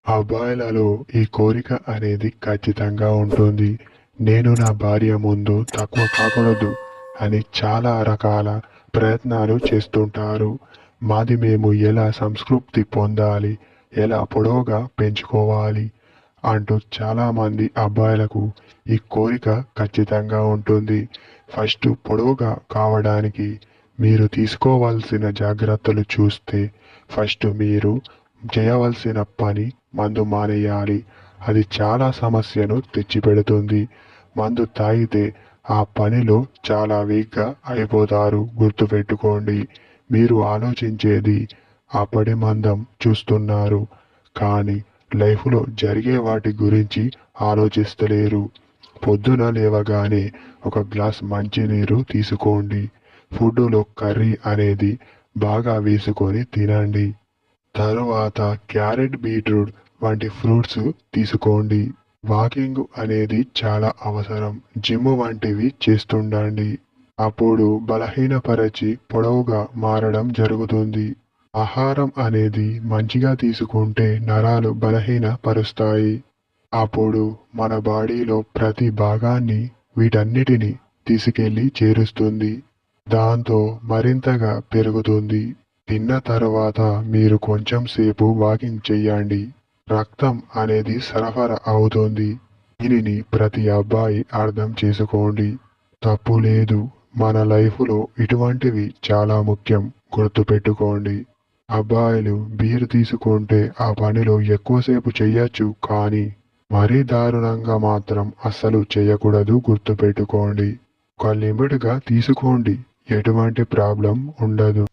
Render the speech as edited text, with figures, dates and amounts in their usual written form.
అబ్బాయిలలో ఈ కోరిక అనేది ఖచ్చితంగా ఉంటుంది. నేను నా భార్య ముందు తక్కువ కాకూడదు అని చాలా రకాల ప్రయత్నాలు చేస్తుంటారు. మాది మేము ఎలా సంతృప్తి పొందాలి, ఎలా పొడవుగా పెంచుకోవాలి అంటూ చాలామంది అబ్బాయిలకు ఈ కోరిక ఖచ్చితంగా ఉంటుంది. ఫస్ట్ పొడవుగా కావడానికి మీరు తీసుకోవాల్సిన జాగ్రత్తలు చూస్తే, ఫస్ట్ మీరు చేయవలసిన పని మందు మానేయాలి. అది చాలా సమస్యను తెచ్చిపెడుతుంది. మందు తాగితే ఆ పనిలో చాలా వీక్గా అయిపోతారు. గుర్తుపెట్టుకోండి. మీరు ఆలోచించేది అప్పటి మందం చూస్తున్నారు, కానీ లైఫ్లో జరిగే వాటి గురించి ఆలోచిస్తలేరు. పొద్దున లేవగానే ఒక గ్లాస్ మంచినీరు తీసుకోండి. ఫుడ్డులో కర్రీ అనేది బాగా వేసుకొని తినండి. తరువాత క్యారెట్, బీట్రూట్ వంటి ఫ్రూట్స్ తీసుకోండి. వాకింగ్ అనేది చాలా అవసరం. జిమ్ వంటివి చేస్తుండండి. అప్పుడు బలహీనపరచి పొడవుగా మారడం జరుగుతుంది. ఆహారం అనేది మంచిగా తీసుకుంటే నరాలు బలహీనపరుస్తాయి. అప్పుడు మన బాడీలో ప్రతి భాగాన్ని వీటన్నిటిని తీసుకెళ్లి చేరుస్తుంది. దాంతో మరింతగా పెరుగుతుంది. తిన్న తర్వాత మీరు కొంచెం సేపు వాకింగ్ చెయ్యండి. రక్తం అనేది సరఫరా అవుతుంది. దీనిని ప్రతి అబ్బాయి అర్థం చేసుకోండి. తప్పు లేదు. మన లైఫ్లో ఇటువంటివి చాలా ముఖ్యం. గుర్తుపెట్టుకోండి. అబ్బాయిలు బీర్ తీసుకుంటే ఆ పనిలో ఎక్కువసేపు చెయ్యొచ్చు, కానీ మరీ దారుణంగా మాత్రం అస్సలు చేయకూడదు. గుర్తుపెట్టుకోండి. ఒక లిమిట్గా తీసుకోండి. ఎటువంటి ప్రాబ్లం ఉండదు.